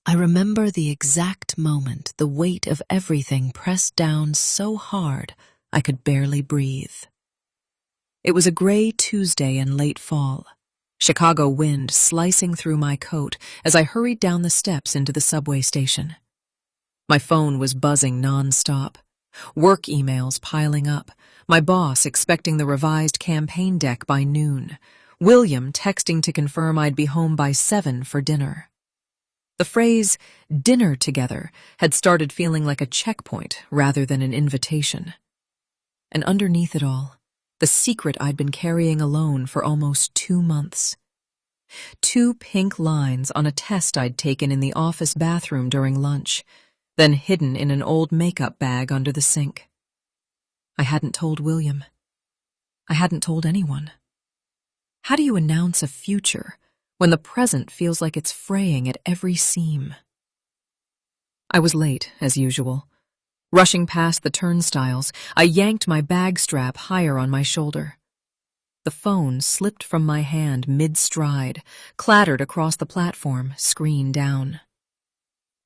I remember the exact moment the weight of everything pressed down so hard I could barely breathe. It was a gray Tuesday in late fall, Chicago wind slicing through my coat as I hurried down the steps into the subway station. My phone was buzzing nonstop, work emails piling up, my boss expecting the revised campaign deck by noon, William texting to confirm I'd be home by 7 for dinner. The phrase, dinner together, had started feeling like a checkpoint rather than an invitation. And underneath it all, the secret I'd been carrying alone for almost 2 months. 2 pink lines on a test I'd taken in the office bathroom during lunch, then hidden in an old makeup bag under the sink. I hadn't told William. I hadn't told anyone. How do you announce a future when the present feels like it's fraying at every seam? I was late, as usual. Rushing past the turnstiles, I yanked my bag strap higher on my shoulder. The phone slipped from my hand mid-stride, clattered across the platform, screen down.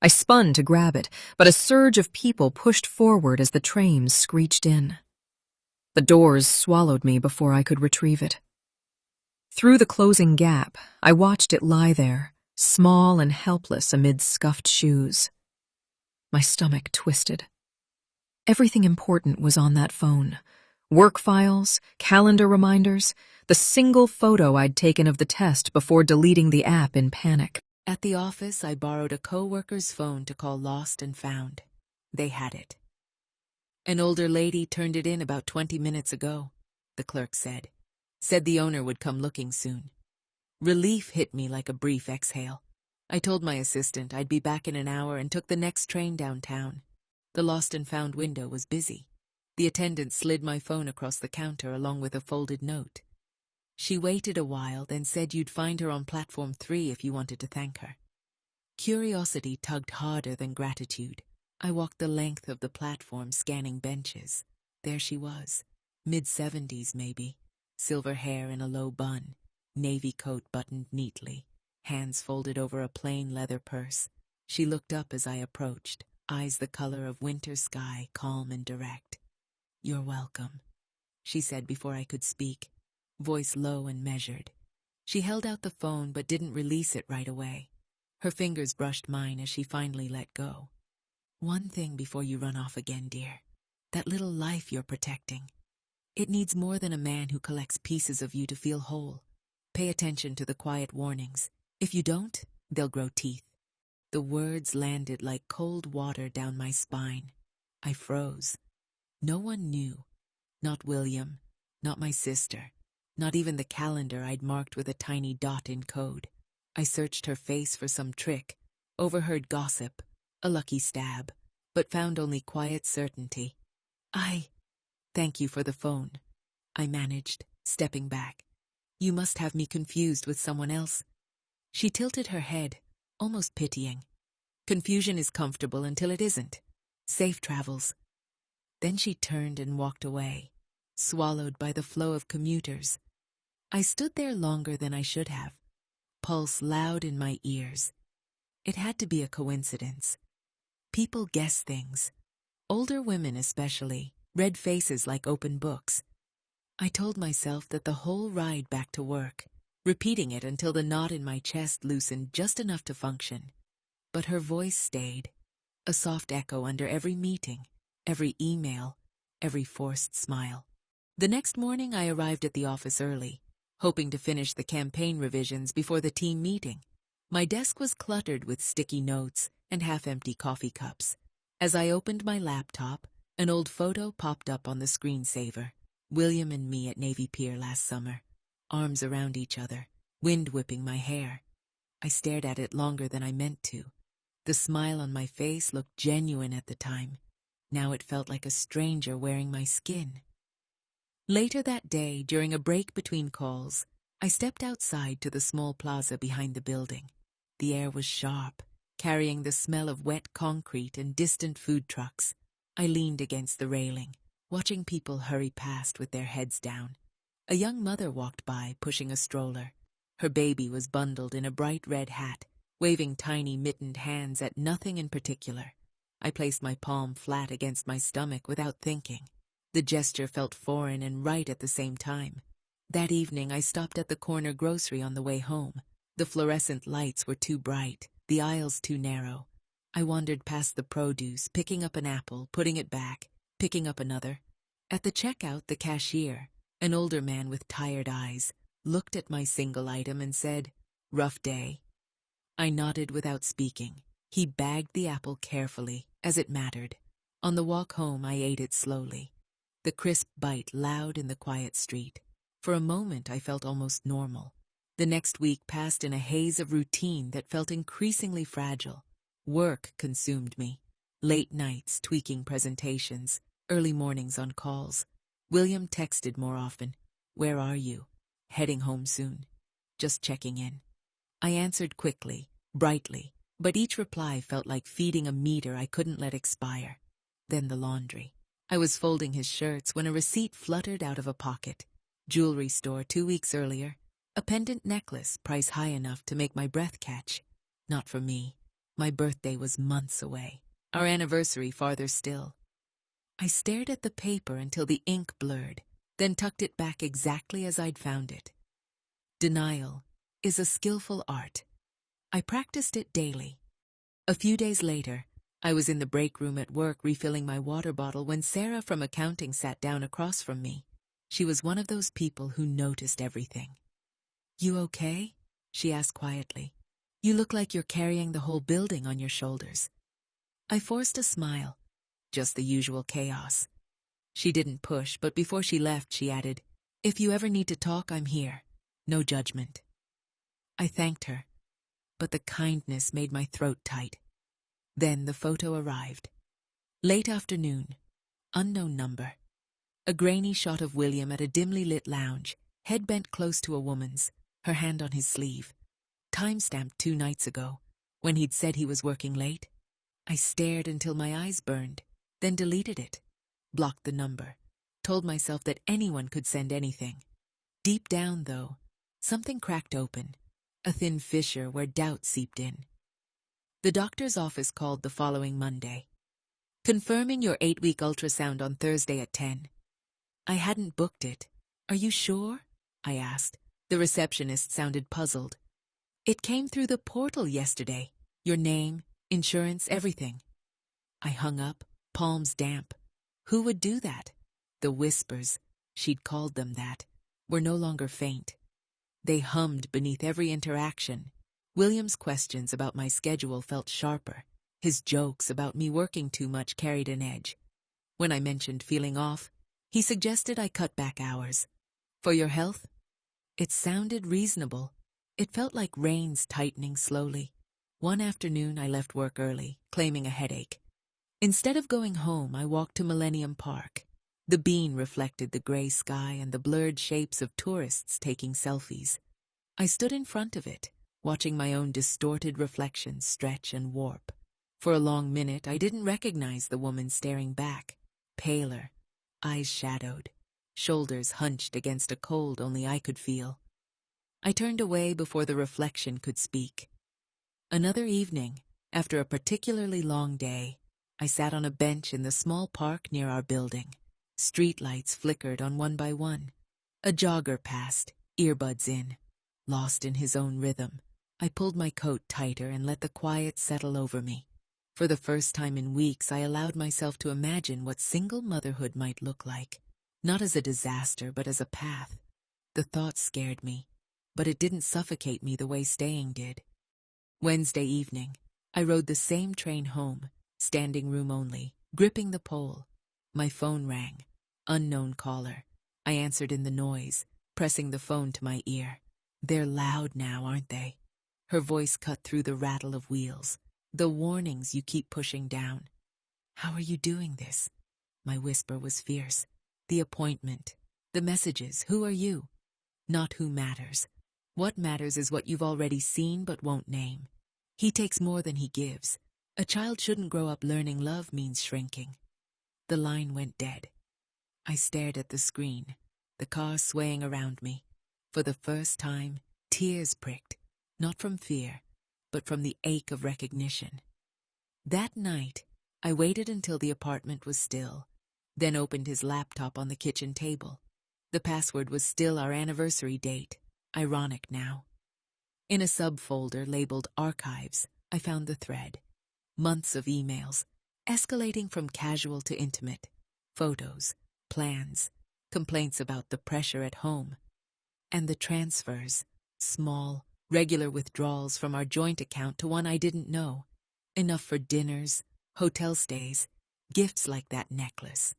I spun to grab it, but a surge of people pushed forward as the trains screeched in. The doors swallowed me before I could retrieve it. Through the closing gap, I watched it lie there, small and helpless amid scuffed shoes. My stomach twisted. Everything important was on that phone. Work files, calendar reminders, the single photo I'd taken of the test before deleting the app in panic. At the office, I borrowed a coworker's phone to call Lost and Found. They had it. An older lady turned it in about 20 minutes ago, the clerk said. Said the owner would come looking soon. Relief hit me like a brief exhale. I told my assistant I'd be back in an hour and took the next train downtown. The Lost and Found window was busy. The attendant slid my phone across the counter along with a folded note. She waited a while, then said you'd find her on platform 3 if you wanted to thank her. Curiosity tugged harder than gratitude. I walked the length of the platform, scanning benches. There she was, mid-70s maybe, silver hair in a low bun, navy coat buttoned neatly, hands folded over a plain leather purse. She looked up as I approached, eyes the color of winter sky, calm and direct. "You're welcome," she said before I could speak, voice low and measured. She held out the phone but didn't release it right away. Her fingers brushed mine as she finally let go. "One thing before you run off again, dear. That little life you're protecting. It needs more than a man who collects pieces of you to feel whole. Pay attention to the quiet warnings. If you don't, they'll grow teeth." The words landed like cold water down my spine. I froze. No one knew. Not William, not my sister, not even the calendar I'd marked with a tiny dot in code. I searched her face for some trick, overheard gossip, a lucky stab, but found only quiet certainty. Thank you for the phone," I managed, stepping back. "You must have me confused with someone else." She tilted her head, almost pitying. "Confusion is comfortable until it isn't. Safe travels." Then she turned and walked away, swallowed by the flow of commuters. I stood there longer than I should have, pulse loud in my ears. It had to be a coincidence. People guess things. Older women especially, red faces like open books. I told myself that the whole ride back to work, repeating it until the knot in my chest loosened just enough to function. But her voice stayed, a soft echo under every meeting, every email, every forced smile. The next morning I arrived at the office early, hoping to finish the campaign revisions before the team meeting. My desk was cluttered with sticky notes and half-empty coffee cups. As I opened my laptop, an old photo popped up on the screensaver. William and me at Navy Pier last summer, arms around each other, wind whipping my hair. I stared at it longer than I meant to. The smile on my face looked genuine at the time. Now it felt like a stranger wearing my skin. Later that day, during a break between calls, I stepped outside to the small plaza behind the building. The air was sharp, carrying the smell of wet concrete and distant food trucks. I leaned against the railing, watching people hurry past with their heads down. A young mother walked by, pushing a stroller. Her baby was bundled in a bright red hat, waving tiny mittened hands at nothing in particular. I placed my palm flat against my stomach without thinking. The gesture felt foreign and right at the same time. That evening, I stopped at the corner grocery on the way home. The fluorescent lights were too bright, the aisles too narrow. I wandered past the produce, picking up an apple, putting it back, picking up another. At the checkout, the cashier, an older man with tired eyes, looked at my single item and said, "Rough day?" I nodded without speaking. He bagged the apple carefully, as it mattered. On the walk home, I ate it slowly. The crisp bite loud in the quiet street. For a moment, I felt almost normal. The next week passed in a haze of routine that felt increasingly fragile. Work consumed me. Late nights tweaking presentations, early mornings on calls. William texted more often. "Where are you?" "Heading home soon." "Just checking in." I answered quickly, brightly, but each reply felt like feeding a meter I couldn't let expire. Then the laundry. I was folding his shirts when a receipt fluttered out of a pocket. Jewelry store 2 weeks earlier. A pendant necklace, price high enough to make my breath catch. Not for me. My birthday was months away. Our anniversary farther still. I stared at the paper until the ink blurred, then tucked it back exactly as I'd found it. Denial is a skillful art. I practiced it daily. A few days later, I was in the break room at work refilling my water bottle when Sarah from accounting sat down across from me. She was one of those people who noticed everything. "You okay?" she asked quietly. "You look like you're carrying the whole building on your shoulders." I forced a smile. Just the usual chaos. She didn't push, but before she left, she added, "If you ever need to talk, I'm here. No judgment." I thanked her, but the kindness made my throat tight. Then the photo arrived. Late afternoon. Unknown number. A grainy shot of William at a dimly lit lounge, head bent close to a woman's, her hand on his sleeve. Timestamped 2 nights ago, when he'd said he was working late. I stared until my eyes burned, then deleted it. Blocked the number. Told myself that anyone could send anything. Deep down, though, something cracked open. A thin fissure where doubt seeped in. The doctor's office called the following Monday. "Confirming your 8-week ultrasound on Thursday at 10. I hadn't booked it. "Are you sure?" I asked. The receptionist sounded puzzled. "It came through the portal yesterday. Your name, insurance, everything." I hung up, palms damp. Who would do that? The whispers, she'd called them that, were no longer faint. They hummed beneath every interaction. William's questions about my schedule felt sharper. His jokes about me working too much carried an edge. When I mentioned feeling off, he suggested I cut back hours. "For your health?" It sounded reasonable. It felt like reins tightening slowly. One afternoon, I left work early, claiming a headache. Instead of going home, I walked to Millennium Park. The bean reflected the gray sky and the blurred shapes of tourists taking selfies. I stood in front of it, watching my own distorted reflections stretch and warp. For a long minute, I didn't recognize the woman staring back, paler, eyes shadowed, shoulders hunched against a cold only I could feel. I turned away before the reflection could speak. Another evening, after a particularly long day, I sat on a bench in the small park near our building. Streetlights flickered on one by one. A jogger passed, earbuds in. Lost in his own rhythm, I pulled my coat tighter and let the quiet settle over me. For the first time in weeks, I allowed myself to imagine what single motherhood might look like. Not as a disaster, but as a path. The thought scared me, but it didn't suffocate me the way staying did. Wednesday evening, I rode the same train home, standing room only, gripping the pole. My phone rang. Unknown caller. I answered in the noise, pressing the phone to my ear. They're loud now, aren't they? Her voice cut through the rattle of wheels, the warnings you keep pushing down. "How are you doing this?" My whisper was fierce. The appointment, the messages, who are you? Not who matters. What matters is what you've already seen but won't name. He takes more than he gives. A child shouldn't grow up learning love means shrinking. The line went dead. I stared at the screen, the car swaying around me. For the first time, tears pricked, not from fear, but from the ache of recognition. That night, I waited until the apartment was still, then opened his laptop on the kitchen table. The password was still our anniversary date, ironic now. In a subfolder labeled Archives, I found the thread. Months of emails, escalating from casual to intimate. Photos, plans, complaints about the pressure at home. And the transfers, small, regular withdrawals from our joint account to one I didn't know. Enough for dinners, hotel stays, gifts like that necklace.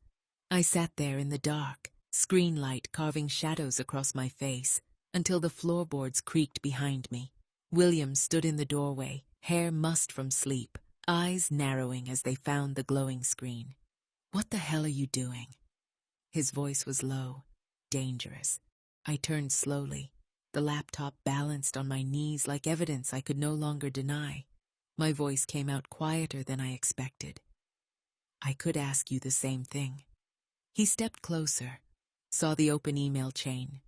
I sat there in the dark, screen light carving shadows across my face, until the floorboards creaked behind me. William stood in the doorway, hair mussed from sleep, eyes narrowing as they found the glowing screen. "What the hell are you doing?" His voice was low, dangerous. I turned slowly, the laptop balanced on my knees like evidence I could no longer deny. My voice came out quieter than I expected. "I could ask you the same thing." He stepped closer, saw the open email chain,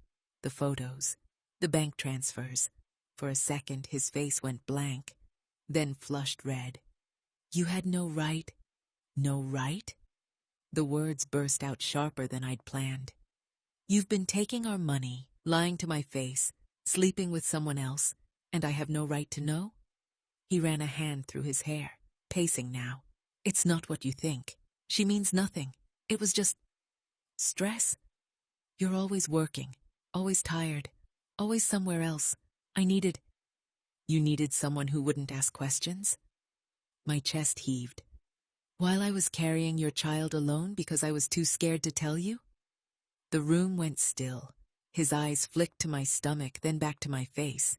the photos, the bank transfers. For a second, his face went blank, then flushed red. "You had no right?" "No right?" The words burst out sharper than I'd planned. "You've been taking our money, lying to my face, sleeping with someone else, and I have no right to know?" He ran a hand through his hair, pacing now. "It's not what you think. She means nothing. It was just stress. You're always working, always tired, always somewhere else. You needed someone who wouldn't ask questions?" My chest heaved. "While I was carrying your child alone because I was too scared to tell you?" The room went still. His eyes flicked to my stomach, then back to my face.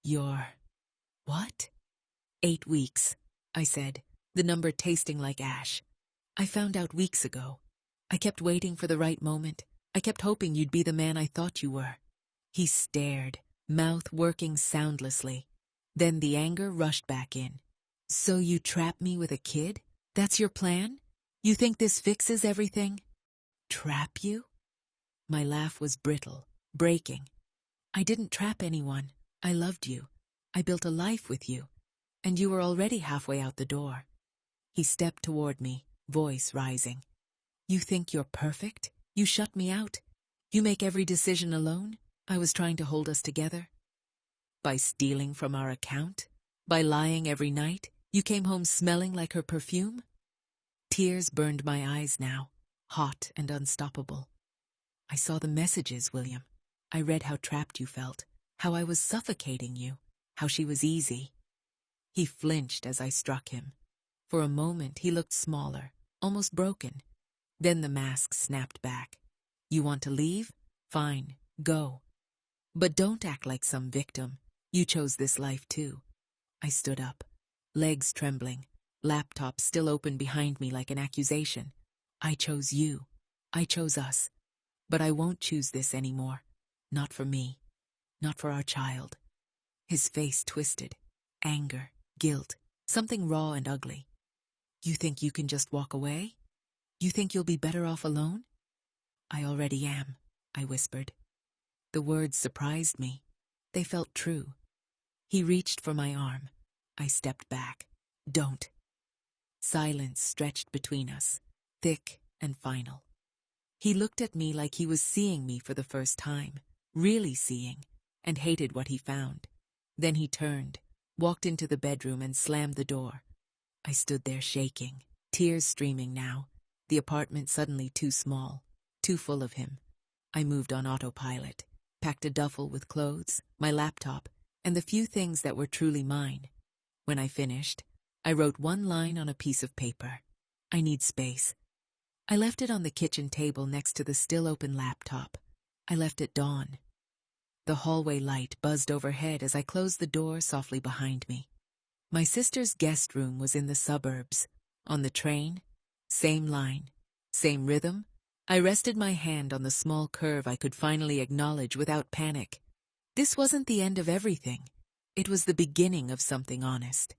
"You're... what?" 8 weeks, I said, the number tasting like ash. "I found out weeks ago. I kept waiting for the right moment. I kept hoping you'd be the man I thought you were." He stared, mouth working soundlessly. Then the anger rushed back in. "So you trap me with a kid? That's your plan? You think this fixes everything?" "Trap you?" My laugh was brittle, breaking. "I didn't trap anyone. I loved you. I built a life with you. And you were already halfway out the door." He stepped toward me, voice rising. "You think you're perfect? You shut me out. You make every decision alone? I was trying to hold us together. By stealing from our account? By lying every night? You came home smelling like her perfume?" Tears burned my eyes now, hot and unstoppable. "I saw the messages, William. I read how trapped you felt, how I was suffocating you, how she was easy." He flinched as I struck him. For a moment he looked smaller, almost broken. Then the mask snapped back. "You want to leave? Fine, go. But don't act like some victim. You chose this life too." I stood up, legs trembling, laptop still open behind me like an accusation. "I chose you. I chose us. But I won't choose this anymore. Not for me. Not for our child." His face twisted. Anger, guilt, something raw and ugly. "You think you can just walk away? You think you'll be better off alone?" "I already am," I whispered. The words surprised me. They felt true. He reached for my arm. I stepped back. "Don't." Silence stretched between us, thick and final. He looked at me like he was seeing me for the first time, really seeing, and hated what he found. Then he turned, walked into the bedroom and slammed the door. I stood there shaking, tears streaming now, the apartment suddenly too small, too full of him. I moved on autopilot, packed a duffel with clothes, my laptop, and the few things that were truly mine. When I finished, I wrote one line on a piece of paper. "I need space." I left it on the kitchen table next to the still open laptop. I left at dawn. The hallway light buzzed overhead as I closed the door softly behind me. My sister's guest room was in the suburbs. On the train, same line, same rhythm. I rested my hand on the small curve I could finally acknowledge without panic. This wasn't the end of everything. It was the beginning of something honest.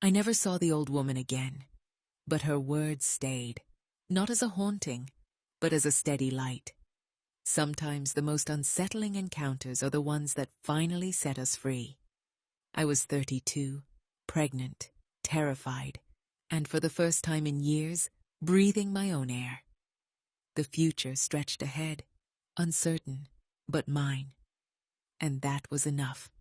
I never saw the old woman again, but her words stayed, not as a haunting, but as a steady light. Sometimes the most unsettling encounters are the ones that finally set us free. I was 32, pregnant, terrified, and for the first time in years, breathing my own air. The future stretched ahead, uncertain, but mine. And that was enough.